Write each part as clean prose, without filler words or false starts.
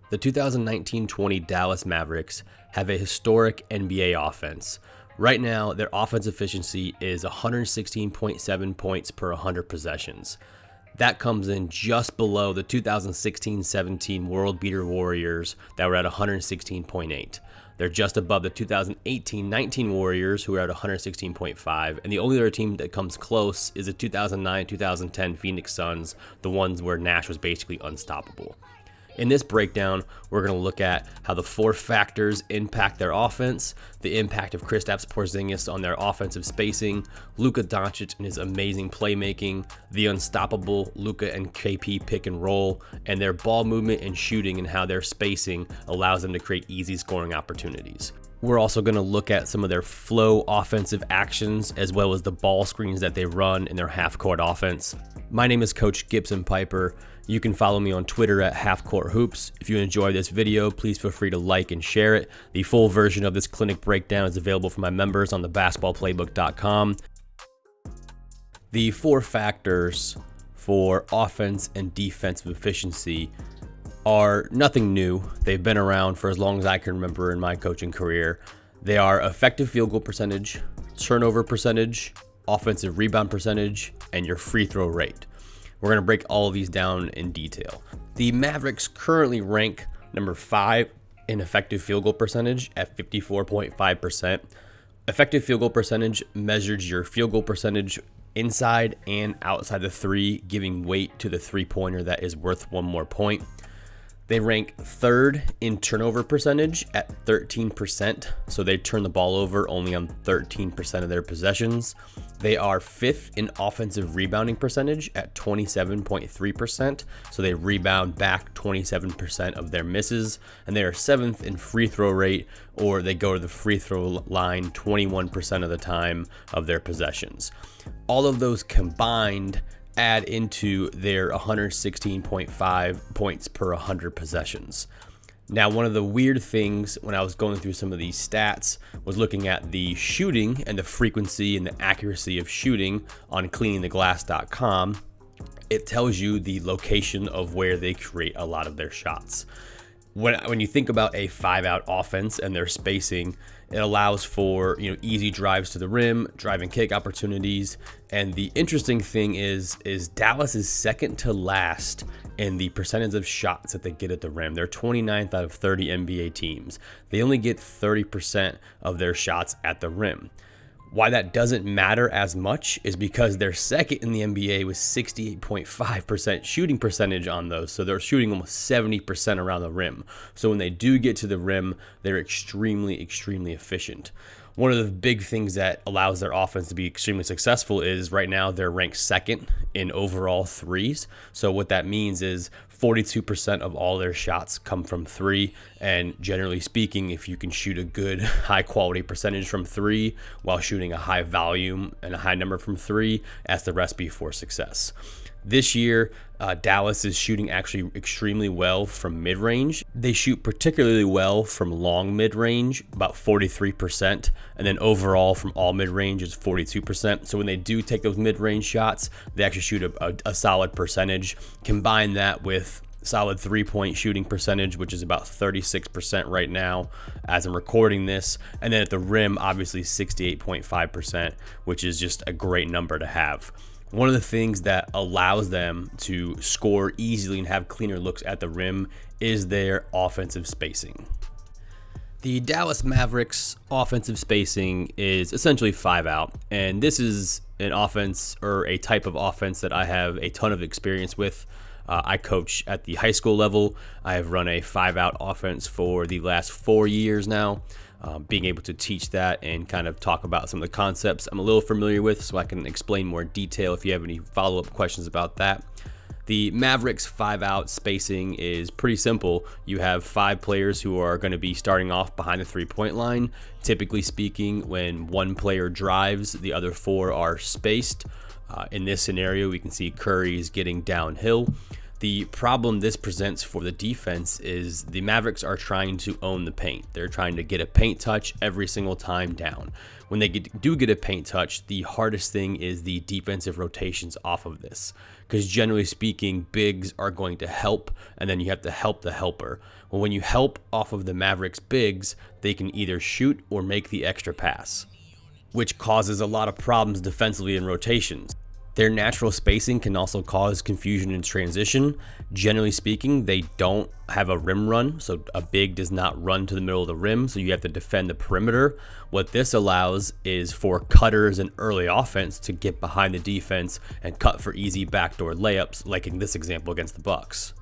The 2019-20 Dallas Mavericks have a historic NBA offense. Right now, their offense efficiency is 116.7 points per 100 possessions. That comes in just below the 2016-17 World Beater Warriors that were at 116.8. They're just above the 2018-19 Warriors, who are at 116.5, and the only other team that comes close is the 2009-2010 Phoenix Suns, the ones where Nash was basically unstoppable. In this breakdown, we're going to look at how the four factors impact their offense, the impact of Kristaps Porzingis on their offensive spacing, Luka Doncic and his amazing playmaking, the unstoppable Luka and KP pick and roll, and their ball movement and shooting and how their spacing allows them to create easy scoring opportunities. We're also going to look at some of their flow offensive actions as well as the ball screens that they run in their half-court offense. My name is Coach Gibson Piper. You can follow me on Twitter at halfcourthoops. If you enjoy this video, please feel free to like and share it. The full version of this clinic breakdown is available for my members on the basketballplaybook.com. The four factors for offense and defensive efficiency are nothing new. They've been around for as long as I can remember in my coaching career. They are effective field goal percentage, turnover percentage, offensive rebound percentage, and your free throw rate. We're going to break all of these down in detail. The Mavericks currently rank number 5 in effective field goal percentage at 54.5%. Effective field goal percentage measures your field goal percentage inside and outside the three, giving weight to the three-pointer that is worth one more point. They rank 3rd in turnover percentage at 13%, so they turn the ball over only on 13% of their possessions. They are 5th in offensive rebounding percentage at 27.3%, so they rebound back 27% of their misses. And they are 7th in free throw rate, or they go to the free throw line 21% of the time of their possessions. All of those combined add into their 116.5 points per 100 possessions. Now, one of the weird things when I was going through some of these stats was looking at the shooting and the frequency and the accuracy of shooting on cleaningtheglass.com. It tells you the location of where they create a lot of their shots. When you think about a 5-out offense and their spacing, it allows for easy drives to the rim, drive and kick opportunities. And the interesting thing is Dallas is second to last in the percentage of shots that they get at the rim. They're 29th out of 30 NBA teams. They only get 30% of their shots at the rim. Why that doesn't matter as much is because they're second in the NBA with 68.5% shooting percentage on those. So they're shooting almost 70% around the rim. So when they do get to the rim, they're extremely, extremely efficient. One of the big things that allows their offense to be extremely successful is right now they're ranked 2nd in overall threes. So what that means is 42% of all their shots come from 3. And generally speaking, if you can shoot a good high quality percentage from 3 while shooting a high volume and a high number from 3, that's the recipe for success. This year, Dallas is shooting actually extremely well from mid-range. They shoot particularly well from long mid-range, about 43%, and then overall from all mid-range is 42%. So when they do take those mid-range shots, they actually shoot a solid percentage. Combine that with solid three-point shooting percentage, which is about 36% right now as I'm recording this. And then at the rim, obviously 68.5%, which is just a great number to have. One of the things that allows them to score easily and have cleaner looks at the rim is their offensive spacing. The Dallas Mavericks offensive spacing is essentially 5-out, and this is an offense or a type of offense that I have a ton of experience with. I coach at the high school level. I have run a 5-out offense for the last 4 years now. Being able to teach that and kind of talk about some of the concepts I'm a little familiar with, so I can explain more detail if you have any follow-up questions about that. The Mavericks 5-out spacing is pretty simple. You have 5 players who are going to be starting off behind the three-point line. Typically speaking, when one player drives, the other 4 are spaced. In this scenario, we can see Curry is getting downhill. The problem this presents for the defense is the Mavericks are trying to own the paint. They're trying to get a paint touch every single time down. When they do get a paint touch, the hardest thing is the defensive rotations off of this. Because generally speaking, bigs are going to help, and then you have to help the helper. Well, when you help off of the Mavericks bigs, they can either shoot or make the extra pass, which causes a lot of problems defensively in rotations. Their natural spacing can also cause confusion in transition. Generally speaking, they don't have a rim run, so a big does not run to the middle of the rim, so you have to defend the perimeter. What this allows is for cutters and early offense to get behind the defense and cut for easy backdoor layups, like in this example against the Bucks.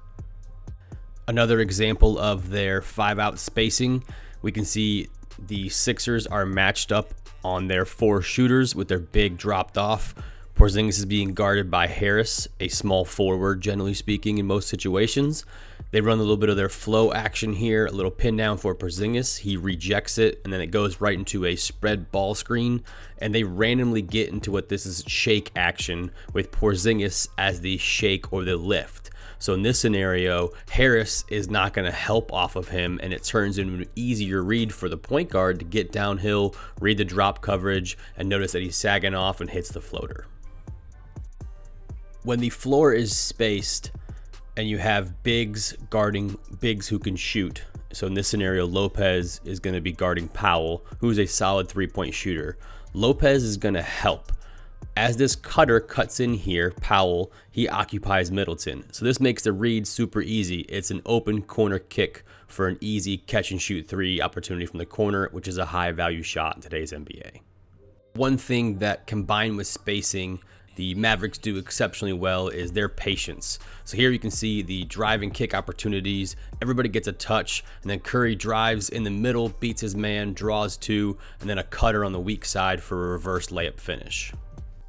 Another example of their 5-out spacing, we can see the Sixers are matched up on their 4 shooters with their big dropped off. Porzingis is being guarded by Harris, a small forward, generally speaking, in most situations. They run a little bit of their flow action here, a little pin down for Porzingis. He rejects it, and then it goes right into a spread ball screen, and they randomly get into what this is shake action with Porzingis as the shake or the lift. So in this scenario, Harris is not going to help off of him, and it turns into an easier read for the point guard to get downhill, read the drop coverage, and notice that he's sagging off and hits the floater. When the floor is spaced and you have bigs guarding bigs who can shoot, so in this scenario, Lopez is going to be guarding Powell, who's a solid 3-point shooter. Lopez is going to help. As this cutter cuts in here, Powell, he occupies Middleton. So this makes the read super easy. It's an open corner kick for an easy catch and shoot 3 opportunity from the corner, which is a high value shot in today's NBA. One thing that combined with spacing the Mavericks do exceptionally well is their patience. So here you can see the drive and kick opportunities. Everybody gets a touch, and then Curry drives in the middle, beats his man, draws 2, and then a cutter on the weak side for a reverse layup finish.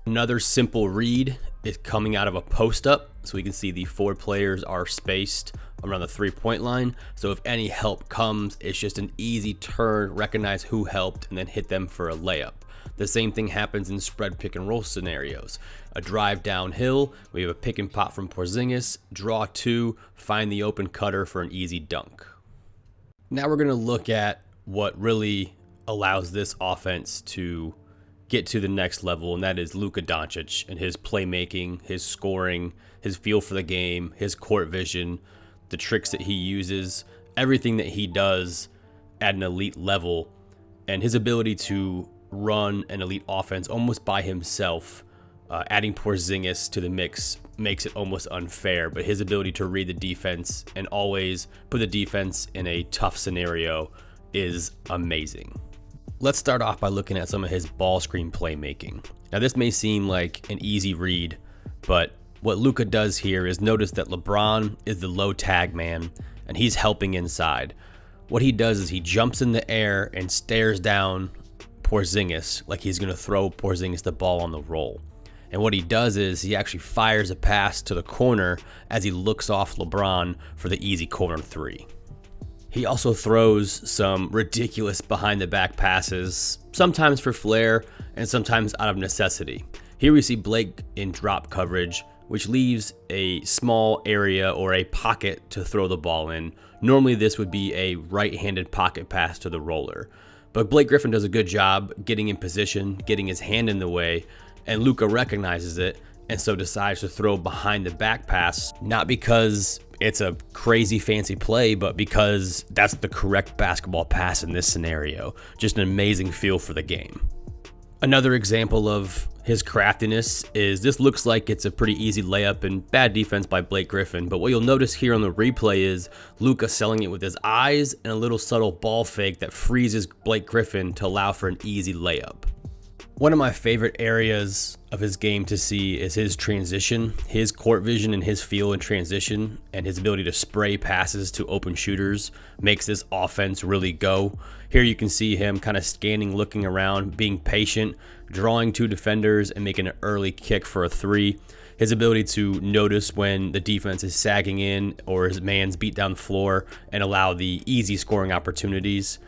Another simple read is coming out of a post up. So we can see the 4 players are spaced around the 3-point line. So if any help comes, it's just an easy turn, recognize who helped, and then hit them for a layup. The same thing happens in spread pick and roll scenarios. A drive downhill, we have a pick and pop from Porzingis, draw 2, find the open cutter for an easy dunk. Now we're going to look at what really allows this offense to get to the next level, and that is Luka Doncic and his playmaking, his scoring, his feel for the game, his court vision, the tricks that he uses, everything that he does at an elite level, and his ability to run an elite offense almost by himself. Adding Porzingis to the mix makes it almost unfair, but his ability to read the defense and always put the defense in a tough scenario is amazing. Let's start off by looking at some of his ball screen playmaking. Now this may seem like an easy read, but what Luka does here is notice that LeBron is the low tag man and he's helping inside. What he does is he jumps in the air and stares down Porzingis like he's going to throw Porzingis the ball on the roll. And what he does is he actually fires a pass to the corner as he looks off LeBron for the easy corner 3. He also throws some ridiculous behind the back passes, sometimes for flair and sometimes out of necessity. Here we see Blake in drop coverage, which leaves a small area or a pocket to throw the ball in. Normally this would be a right-handed pocket pass to the roller. But Blake Griffin does a good job getting in position, getting his hand in the way, and Luka recognizes it and so decides to throw behind the back pass, not because it's a crazy fancy play, but because that's the correct basketball pass in this scenario. Just an amazing feel for the game. Another example of his craftiness is this looks like it's a pretty easy layup and bad defense by Blake Griffin, but what you'll notice here on the replay is Luka selling it with his eyes and a little subtle ball fake that freezes Blake Griffin to allow for an easy layup. One of my favorite areas of his game to see is his transition, his court vision and his feel in transition, and his ability to spray passes to open shooters makes this offense really go. Here you can see him kind of scanning, looking around, being patient, drawing 2 defenders and making an early kick for a 3. His ability to notice when the defense is sagging in or his man's beat down the floor and allow the easy scoring opportunities.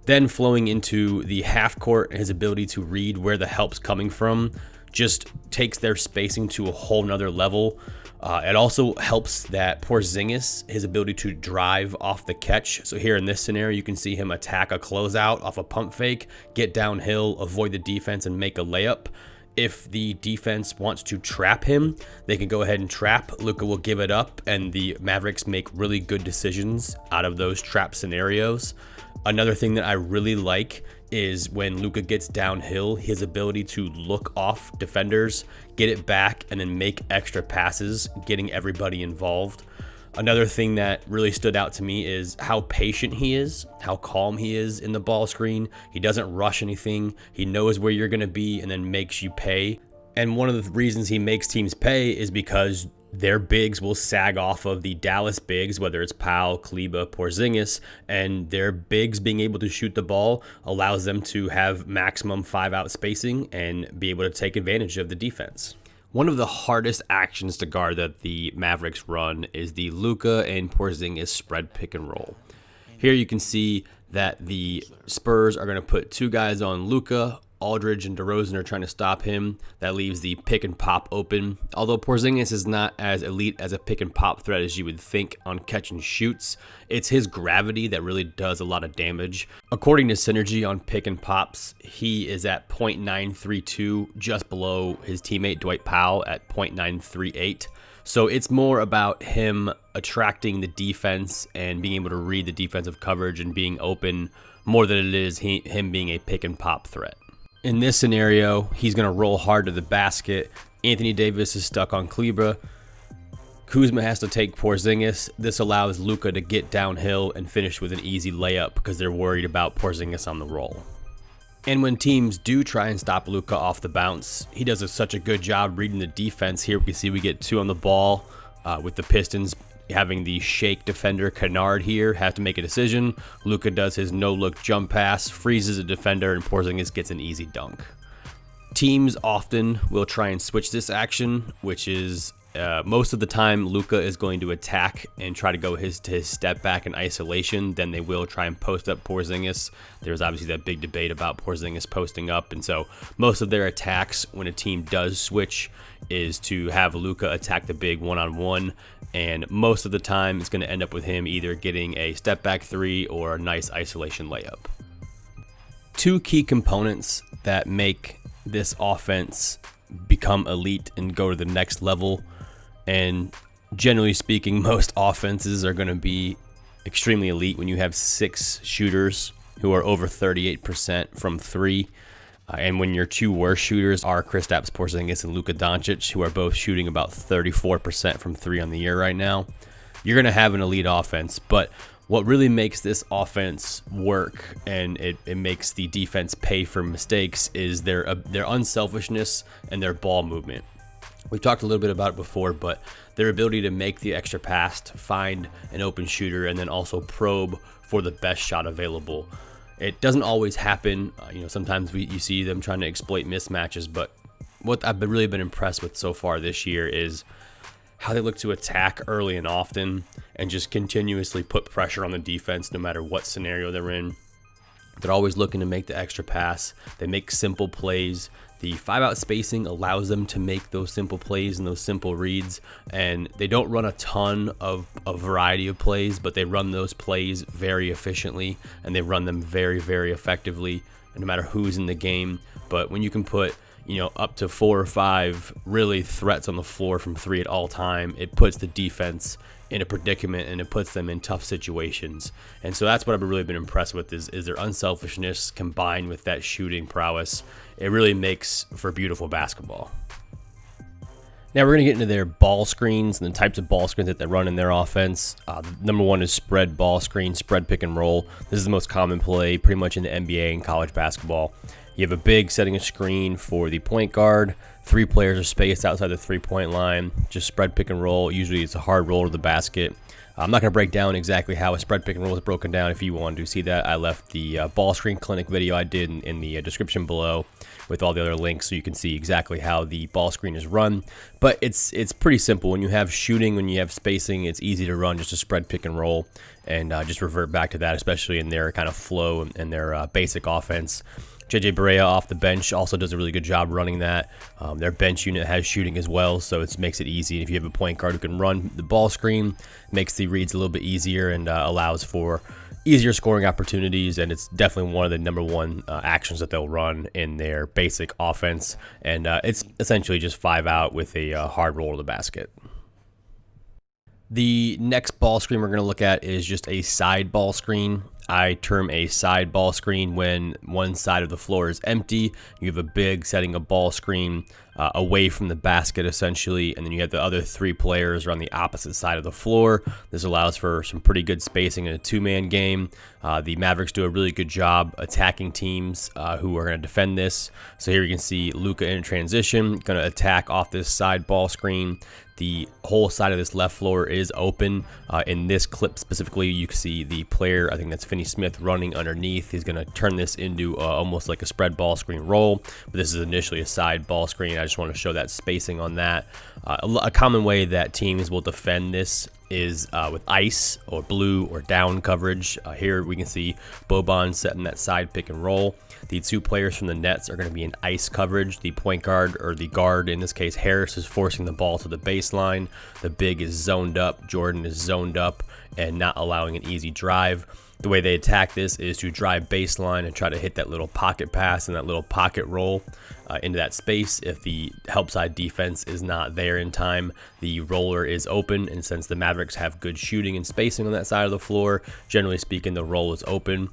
Then flowing into the half court, his ability to read where the help's coming from just takes their spacing to a whole nother level. It also helps that Porzingis, his ability to drive off the catch. So here in this scenario, you can see him attack a closeout off a pump fake, get downhill, avoid the defense, and make a layup. If the defense wants to trap him, they can go ahead and trap. Luka will give it up, and the Mavericks make really good decisions out of those trap scenarios. Another thing that I really like is when Luka gets downhill, his ability to look off defenders, get it back, and then make extra passes, getting everybody involved. Another thing that really stood out to me is how patient he is, how calm he is in the ball screen. He doesn't rush anything. He knows where you're going to be and then makes you pay. And one of the reasons he makes teams pay is because their bigs will sag off of the Dallas bigs, whether it's Powell, Kleber, Porzingis, and their bigs being able to shoot the ball allows them to have maximum 5-out spacing and be able to take advantage of the defense. One of the hardest actions to guard that the Mavericks run is the Luka and Porzingis spread pick and roll. Here you can see that the Spurs are going to put two guys on Luka. Aldridge and DeRozan are trying to stop him. That leaves the pick and pop open. Although Porzingis is not as elite as a pick and pop threat as you would think on catch and shoots, it's his gravity that really does a lot of damage. According to Synergy on pick and pops, he is at .932, just below his teammate Dwight Powell at .938. So it's more about him attracting the defense and being able to read the defensive coverage and being open more than it is him being a pick and pop threat. In this scenario, he's going to roll hard to the basket. Anthony Davis is stuck on Kleber. Kuzma has to take Porzingis. This allows Luka to get downhill and finish with an easy layup because they're worried about Porzingis on the roll. And when teams do try and stop Luka off the bounce, he does such a good job reading the defense. Here we can see we get two on the ball with the Pistons having the shake defender Kennard here have to make a decision. Luka does his no-look jump pass, freezes a defender, and Porzingis gets an easy dunk. Teams often will try and switch this action, which is most of the time Luka is going to attack and try to go to his step back in isolation. Then they will try and post up Porzingis. There's obviously that big debate about Porzingis posting up, and so most of their attacks when a team does switch is to have Luka attack the big one-on-one, and most of the time it's going to end up with him either getting a step back three or a nice isolation layup. Two key components that make this offense become elite and go to the next level, and generally speaking, most offenses are going to be extremely elite when you have 6 shooters who are over 38% from three. And when your two worst shooters are Kristaps Porzingis and Luka Doncic, who are both shooting about 34% from three on the year right now, you're going to have an elite offense. But what really makes this offense work and it makes the defense pay for mistakes is their unselfishness and their ball movement. We've talked a little bit about it before, but their ability to make the extra pass, to find an open shooter, and then also probe for the best shot available. It doesn't always happen. Sometimes you see them trying to exploit mismatches, but what I've really been impressed with so far this year is how they look to attack early and often and just continuously put pressure on the defense no matter what scenario they're in. They're always looking to make the extra pass. They make simple plays. The 5-out spacing allows them to make those simple plays and those simple reads, and they don't run a ton of a variety of plays, but they run those plays very efficiently, and they run them very, very effectively, no matter who's in the game. But when you can put up to 4 or 5 really threats on the floor from three at all time, it puts the defense in a predicament and it puts them in tough situations. And so that's what I've really been impressed with is their unselfishness combined with that shooting prowess. It really makes for beautiful basketball. Now we're going to get into their ball screens and the types of ball screens that they run in their offense. Number one is spread ball screen, spread pick and roll. This is the most common play pretty much in the NBA and college basketball. You have a big setting a screen for the point guard. 3 players are spaced outside the three-point line. Just spread pick and roll. Usually it's a hard roll to the basket. I'm not going to break down exactly how a spread pick and roll is broken down. If you want to see that, I left the ball screen clinic video I did in the description below with all the other links so you can see exactly how the ball screen is run. But it's pretty simple. When you have shooting, when you have spacing, it's easy to run just a spread pick and roll and just revert back to that, especially in their kind of flow and their basic offense. JJ Barea off the bench also does a really good job running that. Their bench unit has shooting as well, so it makes it easy. If you have a point guard who can run the ball screen, makes the reads a little bit easier and allows for easier scoring opportunities, and it's definitely one of the number one actions that they'll run in their basic offense. And it's essentially just 5 out with a hard roll to the basket. The next ball screen we're going to look at is just a side ball screen. I term a side ball screen when one side of the floor is empty. You have a big setting a ball screen away from the basket essentially, and then you have the other 3 players on the opposite side of the floor. This allows for some pretty good spacing in a 2-man game. The Mavericks do a really good job attacking teams who are going to defend this. So here you can see Luka in transition, going to attack off this side ball screen. The whole side of this left floor is open. In this clip specifically, you can see the player, I think that's Finney Smith, running underneath. He's going to turn this into almost like a spread ball screen roll, but this is initially a side ball screen. I just want to show that spacing on that. A common way that teams will defend this is with ice or blue or down coverage. Here we can see Boban setting that side pick and roll. The 2 players from the Nets are going to be in ice coverage. The point guard, or the guard in this case Harris, is forcing the ball to the baseline. The big is zoned up. Jordan is zoned up and not allowing an easy drive. The way they attack this is to drive baseline and try to hit that little pocket pass and that little pocket roll into that space. If the help side defense is not there in time, the roller is open, and since the Mavericks have good shooting and spacing on that side of the floor, generally speaking, the roll is open.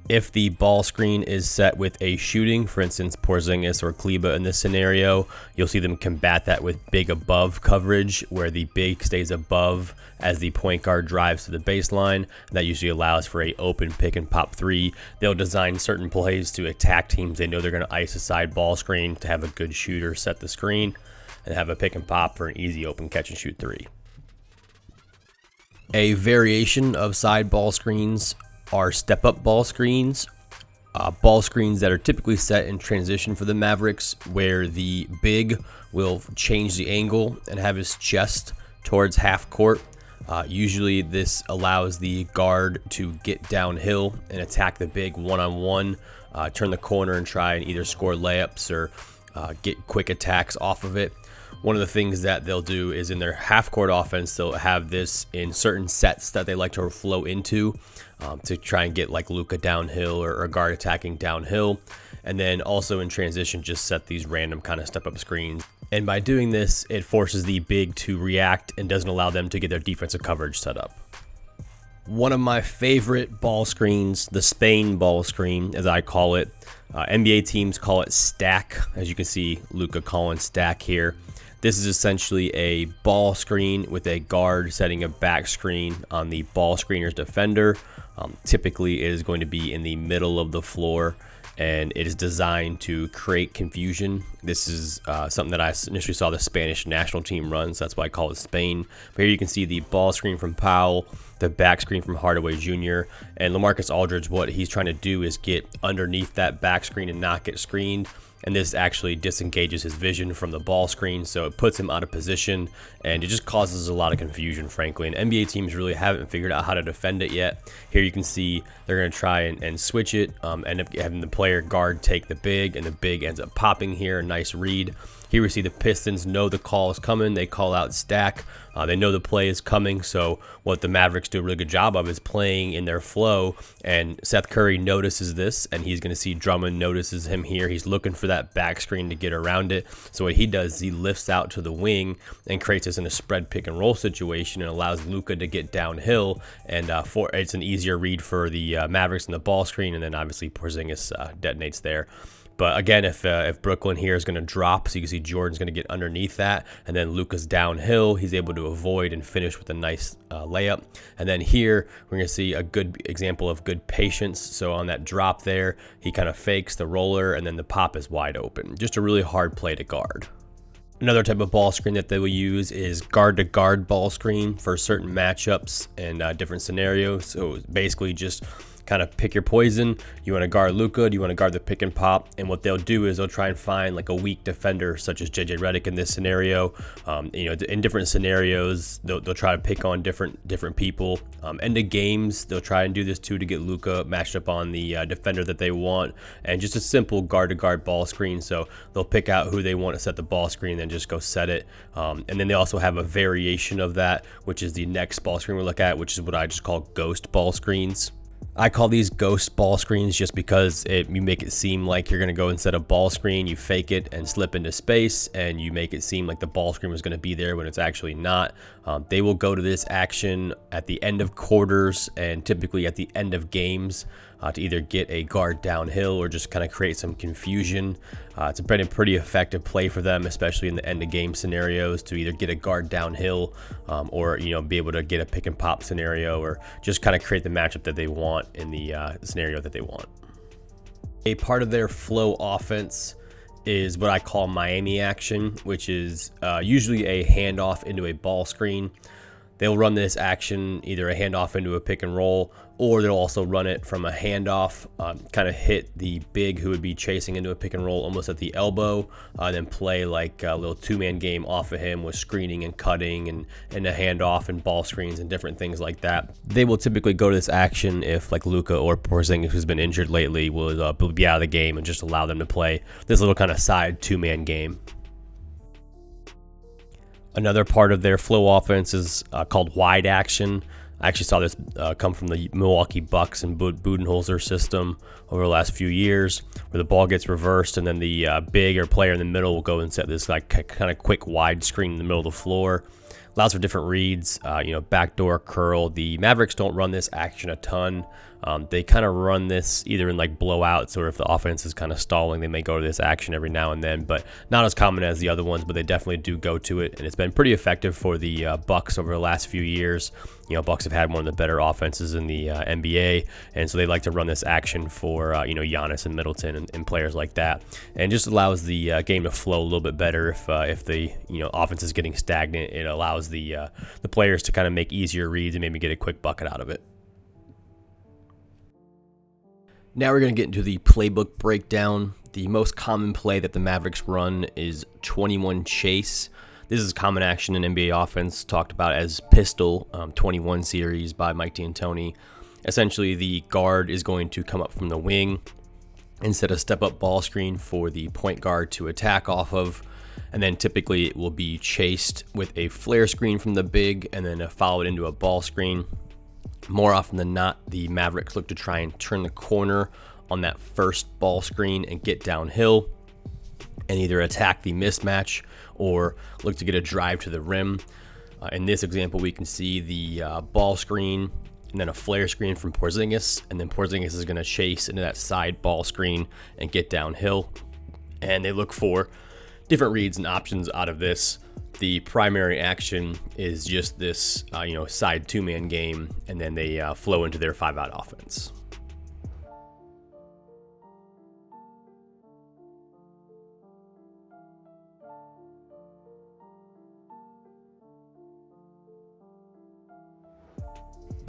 If the ball screen is set with a shooting, for instance, Porzingis or Kleba in this scenario, you'll see them combat that with big above coverage, where the big stays above as the point guard drives to the baseline. That usually allows for a open pick and pop 3. They'll design certain plays to attack teams they know they're going to ice a side ball screen to have a good shooter set the screen and have a pick and pop for an easy open catch and shoot 3. A variation of side ball screens are step-up ball screens that are typically set in transition for the Mavericks, where the big will change the angle and have his chest towards half court. Usually this allows the guard to get downhill and attack the big one-on-one, turn the corner and try and either score layups or get quick attacks off of it. One of the things that they'll do is in their half-court offense, they'll have this in certain sets that they like to flow into to try and get like Luka downhill or a guard attacking downhill. And then also in transition, just set these random kind of step-up screens. And by doing this, it forces the big to react and doesn't allow them to get their defensive coverage set up. One of my favorite ball screens, the Spain ball screen, as I call it. NBA teams call it stack. As you can see, Luka calling stack here. This is essentially a ball screen with a guard setting a back screen on the ball screener's defender. Typically, it is going to be in the middle of the floor, and it is designed to create confusion. This is something that I initially saw the Spanish national team run, so that's why I call it Spain. But here you can see the ball screen from Powell, the back screen from Hardaway Jr., and LaMarcus Aldridge. What he's trying to do is get underneath that back screen and not get screened. And this actually disengages his vision from the ball screen, so it puts him out of position, and it just causes a lot of confusion, frankly. And NBA teams really haven't figured out how to defend it yet. Here you can see they're going to try and switch it, end up having the player guard take the big, and the big ends up popping here. A nice read. Here we see the Pistons know the call is coming. They call out stack. They know the play is coming, so what the Mavericks do a really good job of is playing in their flow, and Seth Curry notices this, and he's going to see Drummond notices him here. He's looking for that back screen to get around it, so what he does is he lifts out to the wing and creates this in a spread pick and roll situation and allows Luka to get downhill, and it's an easier read for the Mavericks in the ball screen, and then obviously Porzingis detonates there. But again, if Brooklyn here is going to drop, so you can see Jordan's going to get underneath that, and then Luka's downhill, he's able to avoid and finish with a nice layup. And then here, we're going to see a good example of good patience. So on that drop there, he kind of fakes the roller, and then the pop is wide open. Just a really hard play to guard. Another type of ball screen that they will use is guard-to-guard ball screen for certain matchups and different scenarios. So basically just kind of pick your poison. You want to guard Luka, do you want to guard the pick and pop? And what they'll do is they'll try and find like a weak defender, such as JJ Redick in this scenario. In different scenarios, they'll try to pick on different people. End of games, they'll try and do this too to get Luka matched up on the defender that they want, and just a simple guard-to-guard ball screen. So they'll pick out who they want to set the ball screen, and then just go set it. And then they also have a variation of that, which is the next ball screen we look at, which is what I just call ghost ball screens. I call these ghost ball screens just because you make it seem like you're going to go and set a ball screen, you fake it and slip into space, and you make it seem like the ball screen was going to be there when it's actually not. They will go to this action at the end of quarters and typically at the end of games to either get a guard downhill or just kind of create some confusion. It's been a pretty effective play for them, especially in the end of game scenarios, to either get a guard downhill or be able to get a pick and pop scenario, or just kind of create the matchup that they want in the scenario that they want. A part of their flow offense is what I call Miami action, which is usually a handoff into a ball screen. They'll run this action, either a handoff into a pick and roll, or they'll also run it from a handoff, kind of hit the big who would be chasing into a pick and roll almost at the elbow, then play like a little two-man game off of him with screening and cutting and a handoff and ball screens and different things like that. They will typically go to this action if like Luka or Porzingis, who's been injured lately, will be out of the game, and just allow them to play this little kind of side two-man game. Another part of their flow offense is called wide action. I actually saw this come from the Milwaukee Bucks and Budenholzer system over the last few years, where the ball gets reversed and then the big or player in the middle will go and set this like kind of quick wide screen in the middle of the floor. Allows for different reads, backdoor curl. The Mavericks don't run this action a ton. They kind of run this either in like blowouts, or if the offense is kind of stalling, they may go to this action every now and then, but not as common as the other ones, but they definitely do go to it. And it's been pretty effective for the Bucks over the last few years. Bucks have had one of the better offenses in the NBA, and so they like to run this action for Giannis and Middleton and players like that, and just allows the game to flow a little bit better. If the offense is getting stagnant, it allows the players to kind of make easier reads and maybe get a quick bucket out of it. Now we're going to get into the playbook breakdown. The most common play that the Mavericks run is 21 chase. This is a common action in NBA offense, talked about as pistol 21 series by Mike D'Antoni. Essentially, the guard is going to come up from the wing and set a step-up ball screen for the point guard to attack off of. And then typically it will be chased with a flare screen from the big and then followed into a ball screen. More often than not, the Mavericks look to try and turn the corner on that first ball screen and get downhill and either attack the mismatch or look to get a drive to the rim. In this example, we can see the ball screen and then a flare screen from Porzingis, and then Porzingis is going to chase into that side ball screen and get downhill. And they look for different reads and options out of this. The primary action is just this, side two-man game, and then they flow into their five-out offense.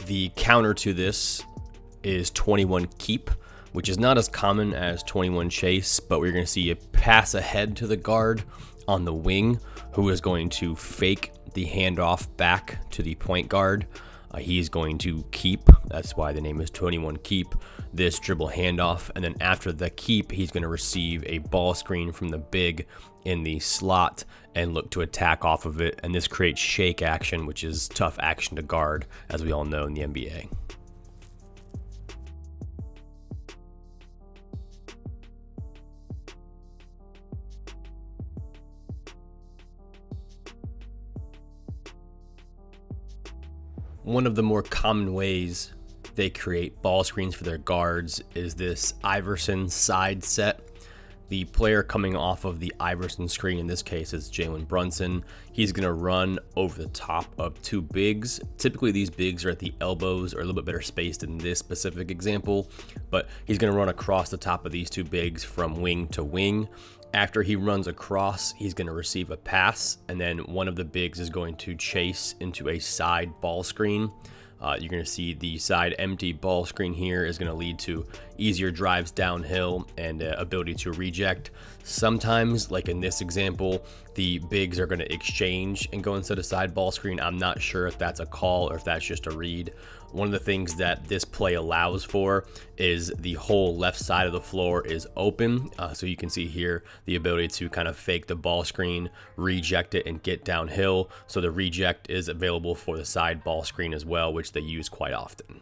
The counter to this is 21 keep, which is not as common as 21 chase, but we're going to see a pass ahead to the guard on the wing, who is going to fake the handoff back to the point guard. He's going to keep, that's why the name is 21 keep, this dribble handoff, and then after the keep, he's going to receive a ball screen from the big in the slot and look to attack off of it, and this creates shake action, which is tough action to guard, as we all know in the NBA. One of the more common ways they create ball screens for their guards is this Iverson side set. The player coming off of the Iverson screen, in this case is Jalen Brunson. He's going to run over the top of two bigs. Typically these bigs are at the elbows or a little bit better spaced in this specific example, but he's going to run across the top of these two bigs from wing to wing. After he runs across, he's going to receive a pass, and then one of the bigs is going to chase into a side ball screen. You're going to see the side empty ball screen here is going to lead to easier drives downhill and ability to reject. Sometimes, like in this example, the bigs are going to exchange and go instead of side ball screen. I'm not sure if that's a call or if that's just a read. One of the things that this play allows for is the whole left side of the floor is open. So you can see here the ability to kind of fake the ball screen, reject it, and get downhill. So the reject is available for the side ball screen as well, which they use quite often.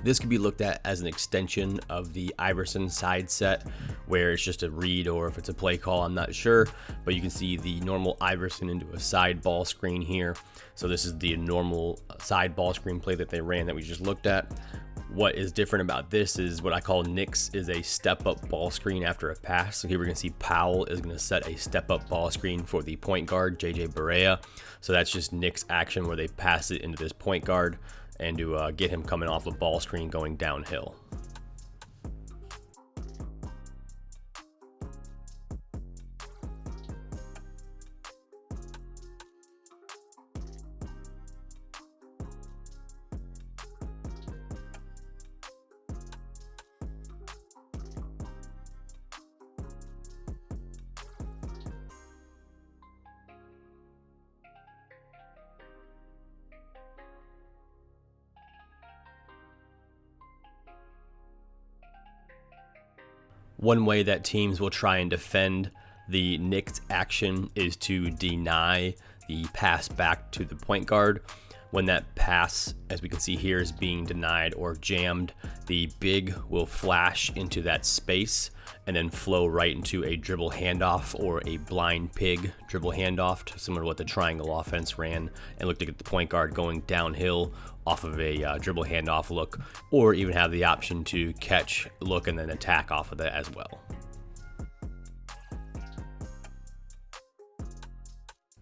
This could be looked at as an extension of the Iverson side set, where it's just a read or if it's a play call, I'm not sure. But you can see the normal Iverson into a side ball screen here. So this is the normal side ball screen play that they ran that we just looked at. What is different about this is what I call Knicks is a step-up ball screen after a pass. So here we're going to see Powell is going to set a step-up ball screen for the point guard, JJ Barea. So that's just Knicks action where they pass it into this point guard and to get him coming off a ball screen going downhill. One way that teams will try and defend the Knicks action is to deny the pass back to the point guard. When that pass, as we can see here, is being denied or jammed, the big will flash into that space and then flow right into a dribble handoff or a blind pig dribble handoff, similar to what the triangle offense ran, and look to get the point guard going downhill off of a dribble handoff look, or even have the option to catch, look, and then attack off of that as well.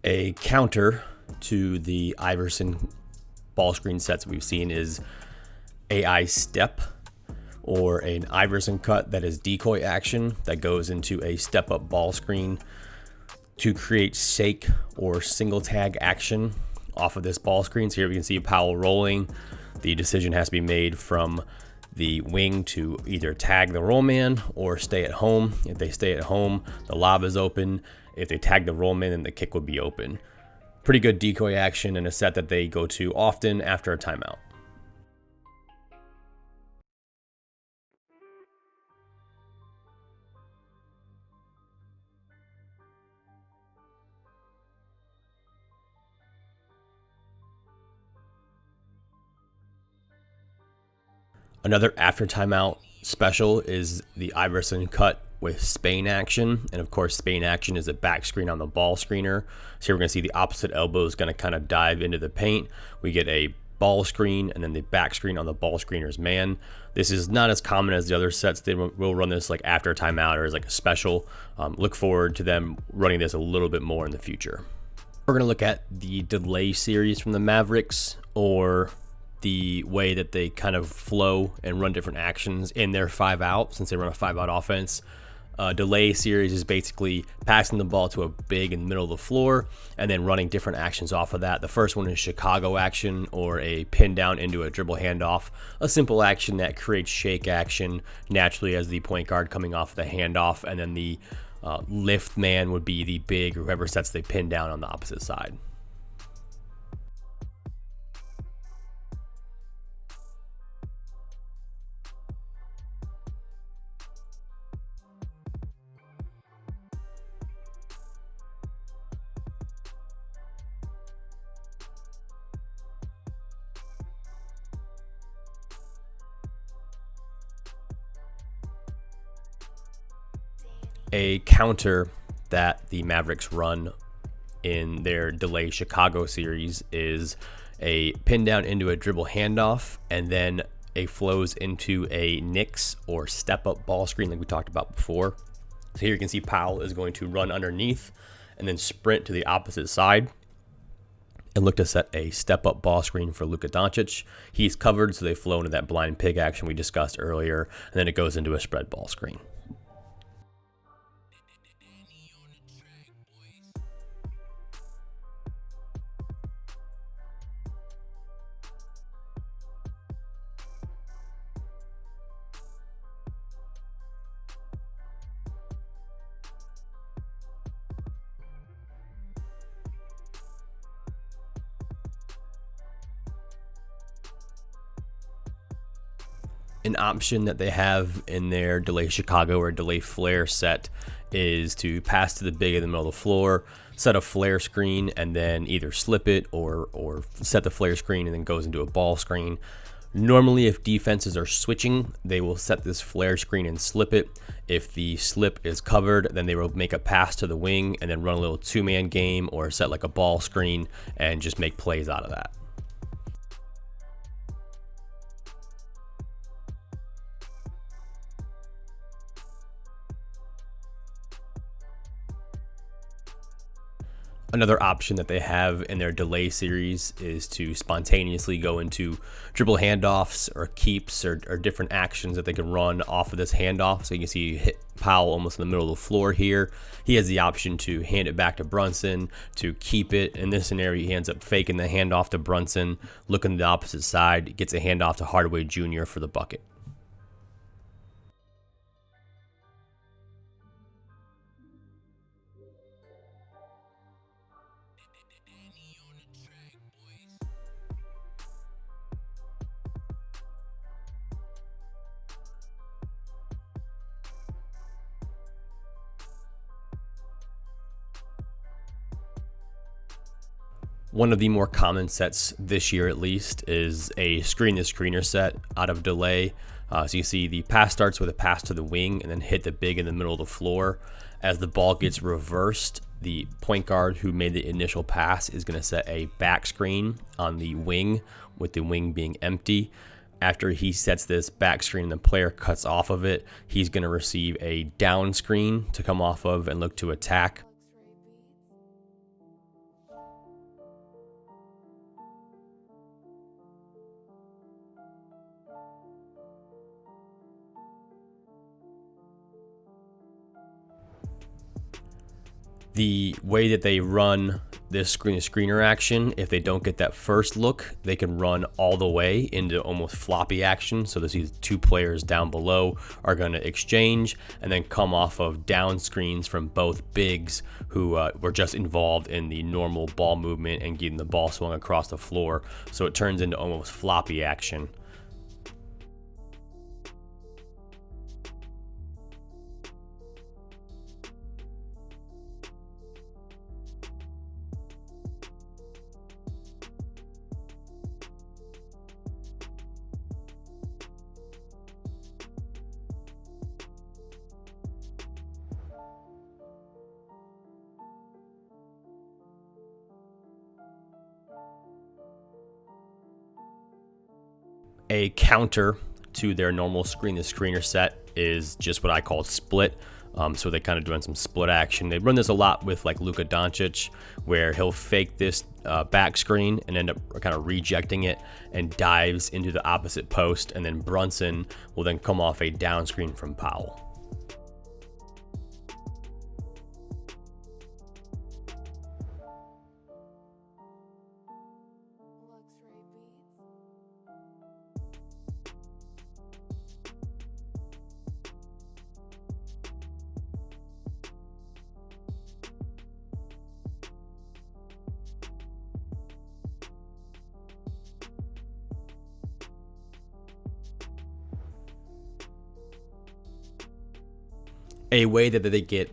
A counter to the Iverson ball screen sets we've seen is AI step, or an Iverson cut that is decoy action that goes into a step up ball screen to create shake or single tag action off of this ball screen. So here we can see Powell rolling. The decision has to be made from the wing to either tag the roll man or stay at home. If they stay at home, the lob is open. If they tag the roll man, then the kick would be open. Pretty good decoy action and a set that they go to often after a timeout. Another after timeout special is the Iverson cut with Spain action. And of course, Spain action is a back screen on the ball screener. So here we're going to see the opposite elbow is going to kind of dive into the paint. We get a ball screen and then the back screen on the ball screener's man. This is not as common as the other sets. They will run this like after a timeout or as like a special. Look forward to them running this a little bit more in the future. We're going to look at the delay series from the Mavericks, or the way that they kind of flow and run different actions in their 5-out, since they run a 5-out offense. Delay series is basically passing the ball to a big in the middle of the floor and then running different actions off of that. The first one is Chicago action, or a pin down into a dribble handoff, a simple action that creates shake action naturally as the point guard coming off the handoff, and then the lift man would be the big, or whoever sets the pin down on the opposite side. A counter that the Mavericks run in their delay Chicago series is a pin down into a dribble handoff and then it flows into a Knicks or step-up ball screen like we talked about before. So here you can see Powell is going to run underneath and then sprint to the opposite side and look to set a step-up ball screen for Luka Doncic. He's covered, so they flow into that blind pig action we discussed earlier, and then it goes into a spread ball screen. An option that they have in their delay Chicago or delay flare set is to pass to the big in the middle of the floor, set a flare screen, and then either slip it or set the flare screen and then goes into a ball screen. Normally, if defenses are switching, they will set this flare screen and slip it. If the slip is covered, then they will make a pass to the wing and then run a little two-man game or set like a ball screen and just make plays out of that. Another option that they have in their delay series is to spontaneously go into dribble handoffs or keeps or different actions that they can run off of this handoff. So you can see you hit Powell almost in the middle of the floor here. He has the option to hand it back to Brunson, to keep it. In this scenario, he ends up faking the handoff to Brunson, looking to the opposite side, gets a handoff to Hardaway Jr. for the bucket. One of the more common sets this year, at least, is a screen-to-screener set out of delay. So you see the pass starts with a pass to the wing and then hit the big in the middle of the floor. As the ball gets reversed, the point guard who made the initial pass is going to set a back screen on the wing, with the wing being empty. After he sets this back screen and the player cuts off of it, he's going to receive a down screen to come off of and look to attack. The way that they run this screen-to-screener action, if they don't get that first look, they can run all the way into almost floppy action. So these two players down below are going to exchange and then come off of down screens from both bigs who were just involved in the normal ball movement and getting the ball swung across the floor. So it turns into almost floppy action. A counter to their normal screen-to-screener set is just what I call split. So they kind of doing some split action. They run this a lot with like Luka Doncic, where he'll fake this back screen and end up kind of rejecting it and dives into the opposite post, and then Brunson will then come off a down screen from Powell. A way that they get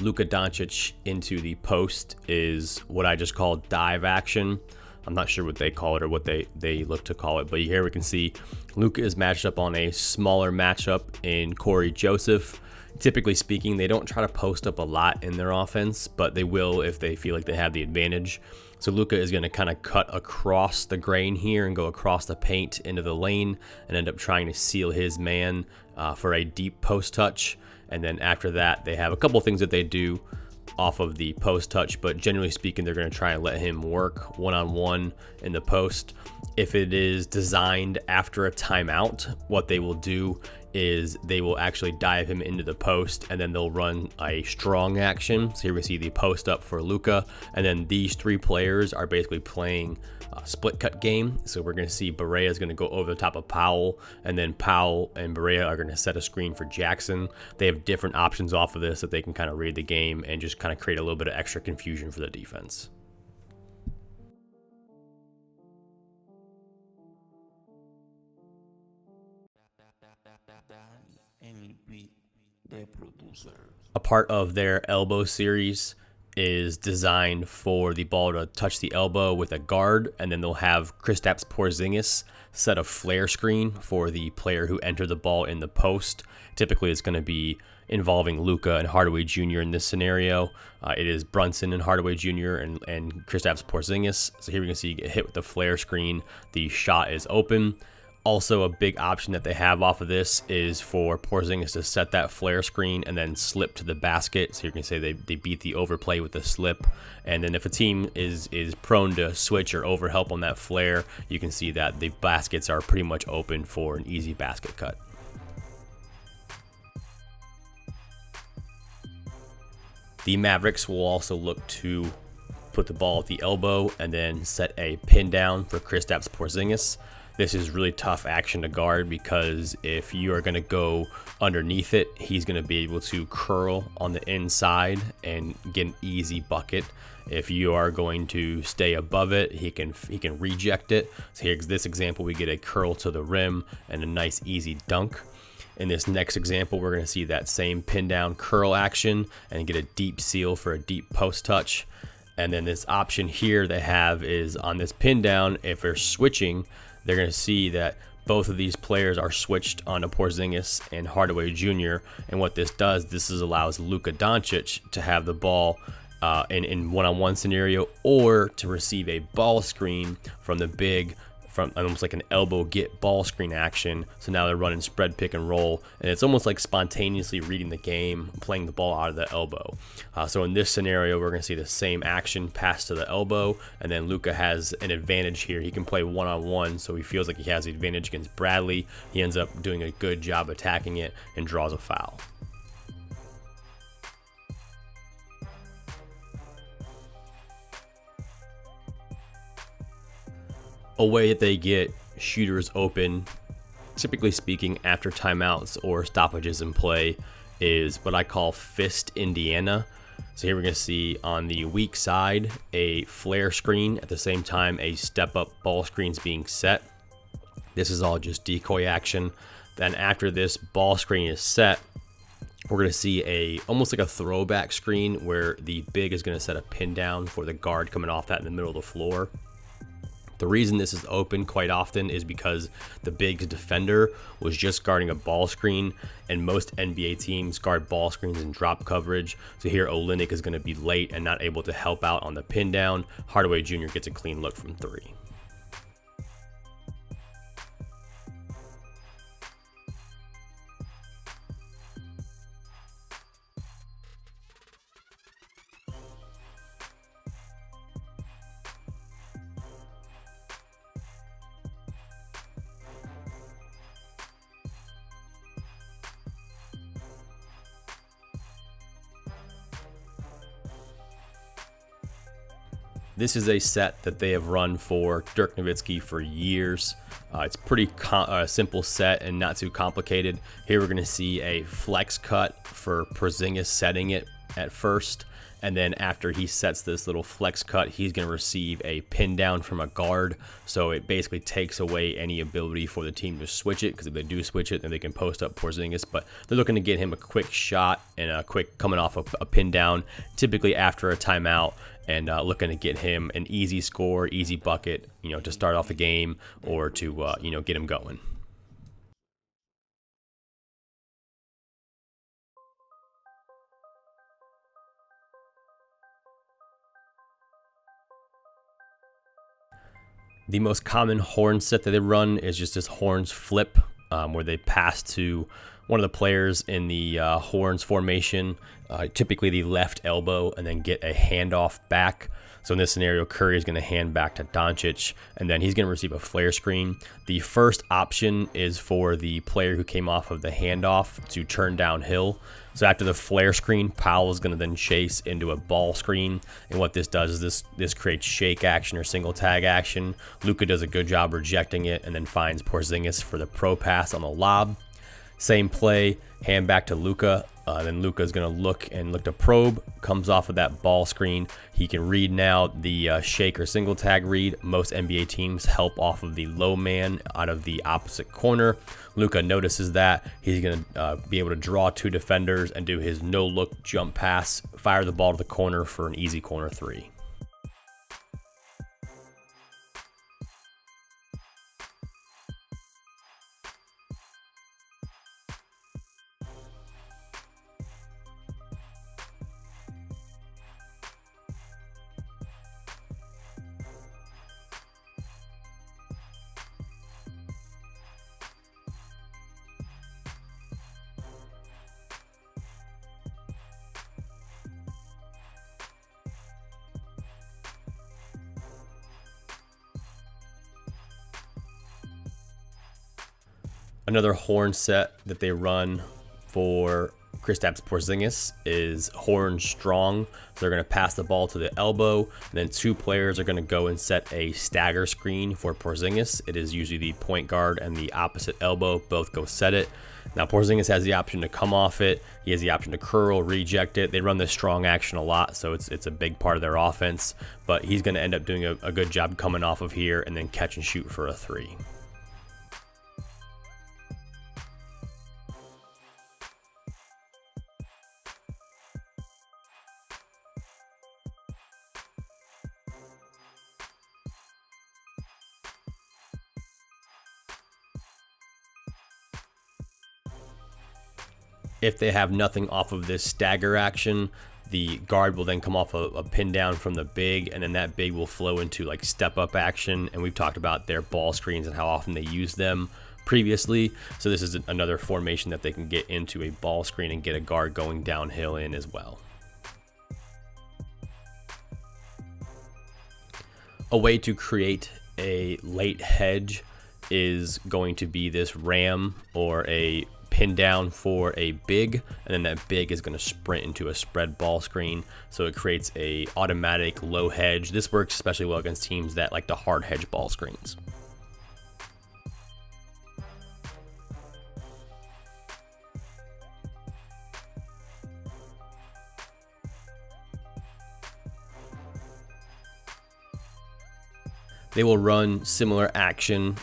Luka Doncic into the post is what I just call dive action. I'm not sure what they call it or what they look to call it, but here we can see Luka is matched up on a smaller matchup in Corey Joseph. Typically speaking, they don't try to post up a lot in their offense, but they will if they feel like they have the advantage. So Luka is going to kind of cut across the grain here and go across the paint into the lane and end up trying to seal his man for a deep post touch. And then after that, they have a couple things that they do off of the post touch, but generally speaking, they're going to try and let him work one-on-one in the post. If it is designed after a timeout, what they will do is they will actually dive him into the post, and then they'll run a strong action. So here we see the post up for Luka, and then these three players are basically playing a split cut game. So we're going to see Barea is going to go over the top of Powell, and then Powell and Barea are going to set a screen for Jackson. They have different options off of this that they can kind of read the game and just kind of create a little bit of extra confusion for the defense. A part of their elbow series is designed for the ball to touch the elbow with a guard, and then they'll have Kristaps Porzingis set a flare screen for the player who entered the ball in the post. Typically, it's going to be involving Luka and Hardaway Jr. in this scenario. It is Brunson and Hardaway Jr. and Kristaps Porzingis. So here we can see you get hit with the flare screen. The shot is open. Also, a big option that they have off of this is for Porzingis to set that flare screen and then slip to the basket. So you can say they beat the overplay with the slip. And then if a team is prone to switch or overhelp on that flare, you can see that the baskets are pretty much open for an easy basket cut. The Mavericks will also look to put the ball at the elbow and then set a pin down for Kristaps Porzingis. This is really tough action to guard because if you are going to go underneath it, he's going to be able to curl on the inside and get an easy bucket. If you are going to stay above it, he can reject it. So here's this example, we get a curl to the rim and a nice easy dunk. In this next example, we're going to see that same pin down curl action and get a deep seal for a deep post touch. And then this option here they have is on this pin down, if they're switching, they're going to see that both of these players are switched onto Porzingis and Hardaway Jr. And what this does, allows Luka Doncic to have the ball in one-on-one scenario, or to receive a ball screen from the big, from almost like an elbow get ball screen action. So now they're running spread pick and roll, and it's almost like spontaneously reading the game, playing the ball out of the elbow. So in this scenario, we're going to see the same action pass to the elbow, and then Luka has an advantage here. He can play one-on-one, so he feels like he has the advantage against Bradley. He ends up doing a good job attacking it and draws a foul. A way that they get shooters open, typically speaking after timeouts or stoppages in play, is what I call fist Indiana. So here we're going to see on the weak side a flare screen, at the same time a step up ball screen's being set. This is all just decoy action. Then after this ball screen is set, we're going to see almost like a throwback screen where the big is going to set a pin down for the guard coming off that in the middle of the floor. The reason this is open quite often is because the big defender was just guarding a ball screen, and most NBA teams guard ball screens in drop coverage. So here Olynyk is going to be late and not able to help out on the pin down. Hardaway Jr. gets a clean look from three. This is a set that they have run for Dirk Nowitzki for years. It's pretty simple set and not too complicated. Here we're going to see a flex cut for Porzingis setting it at first. And then after he sets this little flex cut, he's going to receive a pin down from a guard. So it basically takes away any ability for the team to switch it, because if they do switch it, then they can post up Porzingis. But they're looking to get him a quick shot and a quick coming off a pin down, typically after a timeout, and looking to get him an easy score, easy bucket, to start off a game or to, get him going. The most common horn set that they run is just this horns flip, where they pass to one of the players in the horns formation, typically the left elbow, and then get a handoff back. So in this scenario, Curry is going to hand back to Doncic, and then he's going to receive a flare screen. The first option is for the player who came off of the handoff to turn downhill. So after the flare screen, Powell is going to then chase into a ball screen. And what this does is this creates shake action or single tag action. Luka does a good job rejecting it and then finds Porzingis for the pro pass on the lob. Same play, hand back to Luka. Then Luka is going to look to probe, comes off of that ball screen. He can read now the shake or single tag read. Most NBA teams help off of the low man out of the opposite corner. Luka notices that. He's going to be able to draw two defenders and do his no-look jump pass, fire the ball to the corner for an easy corner three. Another horn set that they run for Kristaps Porzingis is horn strong. So they're going to pass the ball to the elbow, and then two players are going to go and set a stagger screen for Porzingis. It is usually the point guard and the opposite elbow. Both go set it. Now Porzingis has the option to come off it. He has the option to curl, reject it. They run this strong action a lot, so it's a big part of their offense. But he's going to end up doing a good job coming off of here and then catch and shoot for a three. If they have nothing off of this stagger action, the guard will then come off a pin down from the big, and then that big will flow into like step up action. And we've talked about their ball screens and how often they use them previously. So this is another formation that they can get into a ball screen and get a guard going downhill in as well. A way to create a late hedge is going to be this ram or a pin down for a big, and then that big is going to sprint into a spread ball screen, so it creates a automatic low hedge. This works especially well against teams that like to hard hedge ball screens. They will run similar action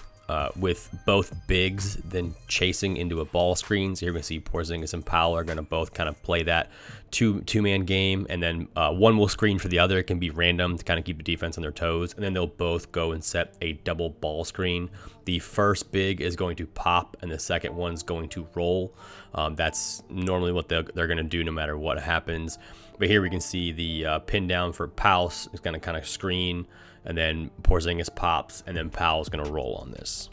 with both bigs then chasing into a ball screen. So you're going to see Porzingis and Powell are going to both kind of play that two-man game, and then one will screen for the other. It can be random to kind of keep the defense on their toes, and then they'll both go and set a double ball screen. The first big is going to pop, and the second one's going to roll. That's normally what they're going to do no matter what happens. But here we can see the pin down for Powell is going to kind of screen, and then Porzingis pops, and then Powell's going to roll on this.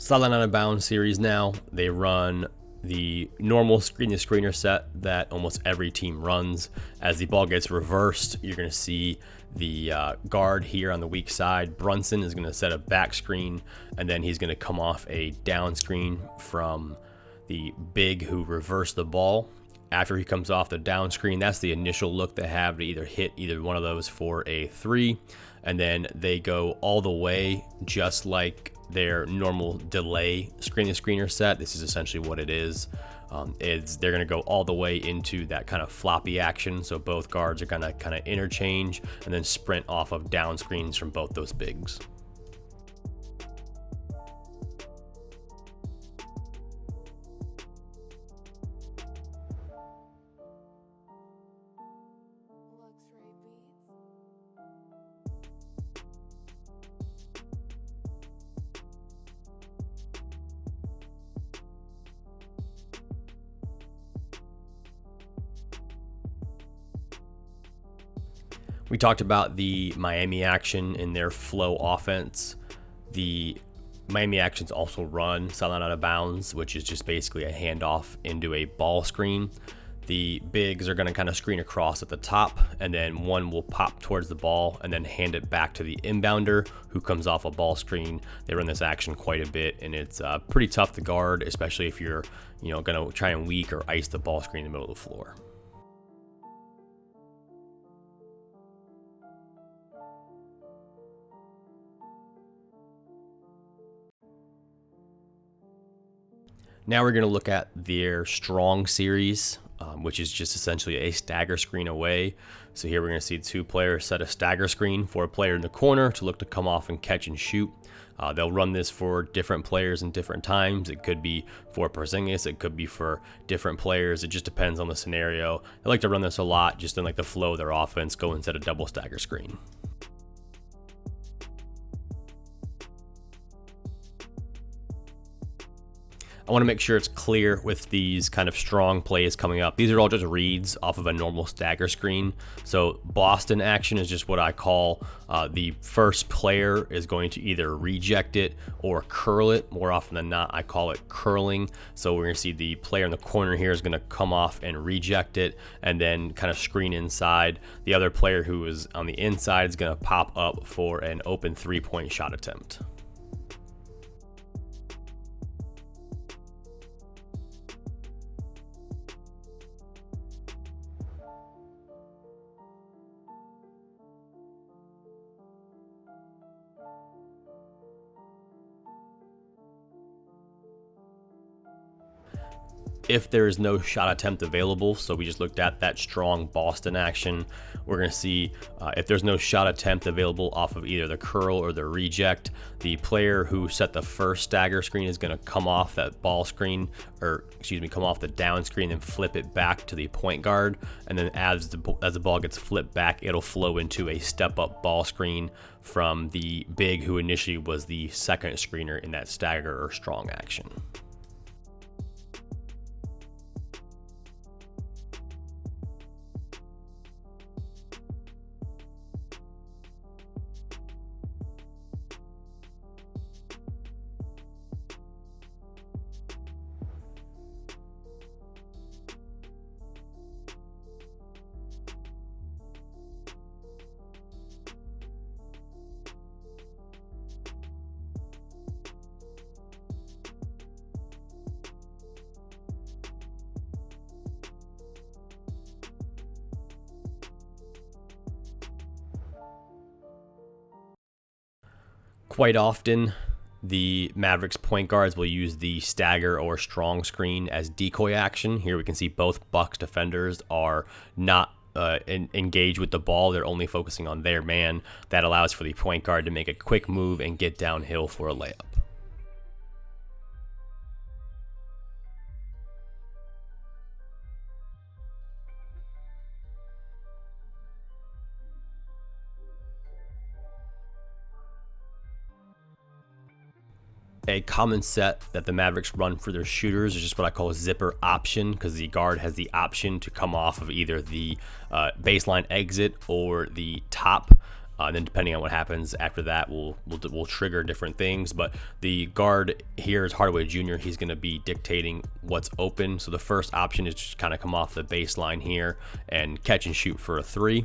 Sideline Out of Bounds series now, they run the normal screen to screener set that almost every team runs. As the ball gets reversed, you're going to see the guard here on the weak side. Brunson is going to set a back screen, and then he's going to come off a down screen from the big who reversed the ball. After he comes off the down screen, that's the initial look they have to either hit either one of those for a three, and then they go all the way just like their normal delay screen to screener set. This is essentially what it is. They're going to go all the way into that kind of floppy action, so both guards are going to kind of interchange and then sprint off of down screens from both those bigs. We talked about the Miami action in their flow offense. The Miami actions also run sideline out of bounds, which is just basically a handoff into a ball screen. The bigs are going to kind of screen across at the top, and then one will pop towards the ball and then hand it back to the inbounder who comes off a ball screen. They run this action quite a bit, and it's pretty tough to guard, especially if you're going to try and weak or ice the ball screen in the middle of the floor. Now we're going to look at their strong series, which is just essentially a stagger screen away. So here we're going to see two players set a stagger screen for a player in the corner to look to come off and catch and shoot. They'll run this for different players in different times. It could be for Porzingis, it could be for different players. It just depends on the scenario. They like to run this a lot just in like the flow of their offense, go and set a double stagger screen. I want to make sure it's clear with these kind of strong plays coming up. These are all just reads off of a normal stagger screen. So Boston action is just what I call the first player is going to either reject it or curl it. More often than not, I call it curling. So we're going to see the player in the corner here is going to come off and reject it and then kind of screen inside. The other player who is on the inside is going to pop up for an open three-point shot attempt. If there is no shot attempt available, so we just looked at that strong Boston action, we're going to see if there's no shot attempt available off of either the curl or the reject, the player who set the first stagger screen is going to come off that ball screen, or excuse me, come off the down screen and flip it back to the point guard. And then as the ball gets flipped back, it'll flow into a step up ball screen from the big who initially was the second screener in that stagger or strong action. Quite often, the Mavericks point guards will use the stagger or strong screen as decoy action. Here we can see both Bucks defenders are not engaged with the ball. They're only focusing on their man. That allows for the point guard to make a quick move and get downhill for a layup. A common set that the Mavericks run for their shooters is just what I call a zipper option, because the guard has the option to come off of either the baseline exit or the top. And then depending on what happens after that, we'll trigger different things. But the guard here is Hardaway Jr. He's going to be dictating what's open. So the first option is just kind of come off the baseline here and catch and shoot for a three.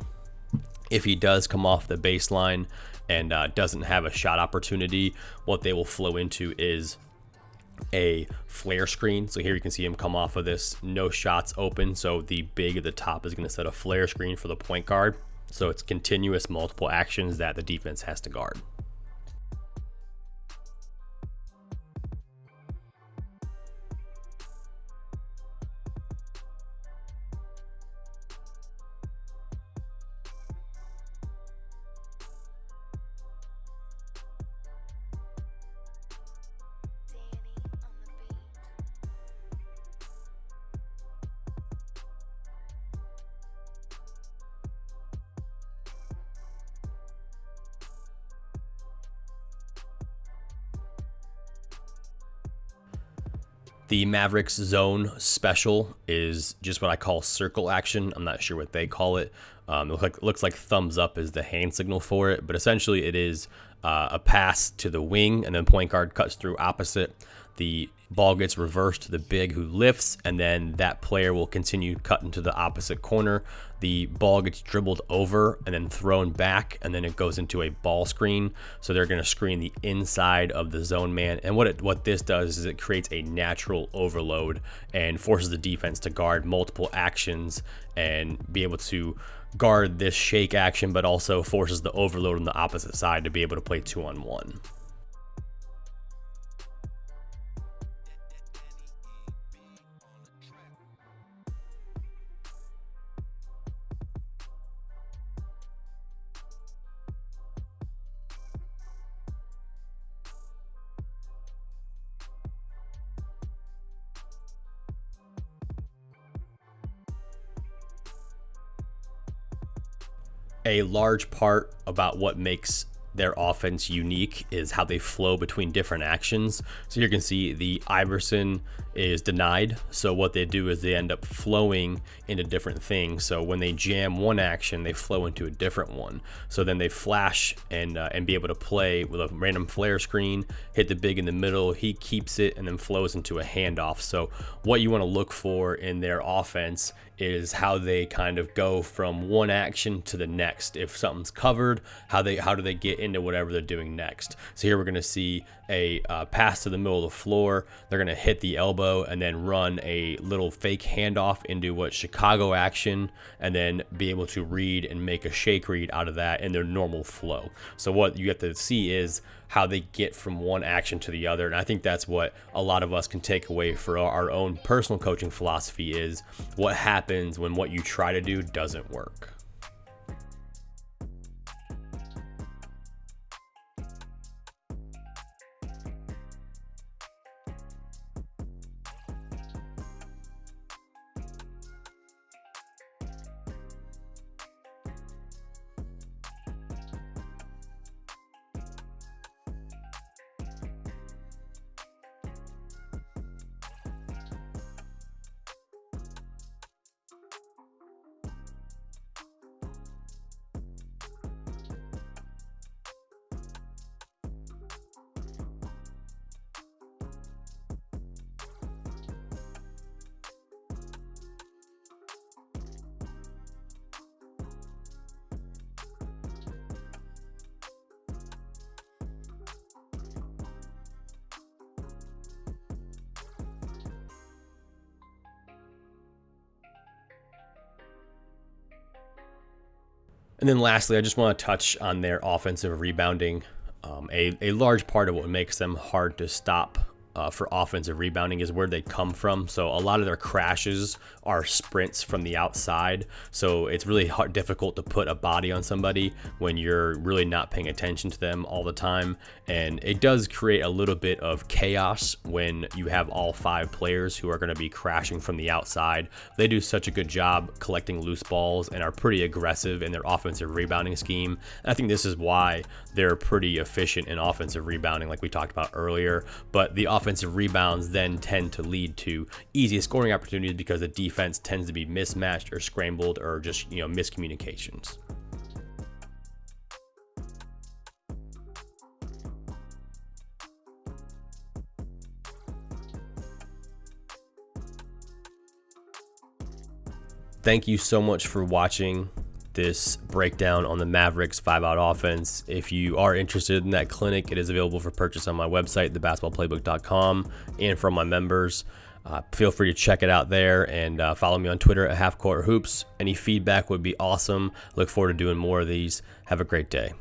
If he does come off the baseline and doesn't have a shot opportunity, what they will flow into is a flare screen. So here you can see him come off of this, no shots open. So the big at the top is going to set a flare screen for the point guard. So it's continuous multiple actions that the defense has to guard. The Mavericks zone special is just what I call circle action. I'm not sure what they call it. Looks like thumbs up is the hand signal for it, but essentially it is a pass to the wing, and then point guard cuts through opposite. The ball gets reversed to the big who lifts, and then that player will continue cutting to the opposite corner. The ball gets dribbled over and then thrown back, and then it goes into a ball screen. So they're going to screen the inside of the zone man. And what this does is it creates a natural overload and forces the defense to guard multiple actions and be able to guard this shake action, but also forces the overload on the opposite side to be able to play 2-on-1. A large part about what makes their offense unique is how they flow between different actions. So you can see the Iverson is denied. So what they do is they end up flowing into different things. So when they jam one action, they flow into a different one. So then they flash and be able to play with a random flare screen, hit the big in the middle, he keeps it, and then flows into a handoff. So what you want to look for in their offense is how they kind of go from one action to the next. If something's covered, how do they get into whatever they're doing next. So here we're going to see a pass to the middle of the floor. They're going to hit the elbow and then run a little fake handoff into what Chicago action, and then be able to read and make a shake read out of that in their normal flow. So what you have to see is how they get from one action to the other. And I think that's what a lot of us can take away for our own personal coaching philosophy is what happens when what you try to do doesn't work. And then lastly, I just want to touch on their offensive rebounding. A large part of what makes them hard to stop for offensive rebounding is where they come from. So a lot of their crashes are sprints from the outside. So it's really difficult to put a body on somebody when you're really not paying attention to them all the time. And it does create a little bit of chaos when you have all 5 players who are going to be crashing from the outside. They do such a good job collecting loose balls and are pretty aggressive in their offensive rebounding scheme. And I think this is why they're pretty efficient in offensive rebounding, like we talked about earlier. But the offensive rebounds then tend to lead to easy scoring opportunities because the defense tends to be mismatched or scrambled or just, miscommunications. Thank you so much for watching this breakdown on the Mavericks 5-out offense. If you are interested in that clinic, it is available for purchase on my website, thebasketballplaybook.com, and from my members. Feel free to check it out there, and follow me on Twitter at halfcourthoops. Any feedback would be awesome. Look forward to doing more of these. Have a great day.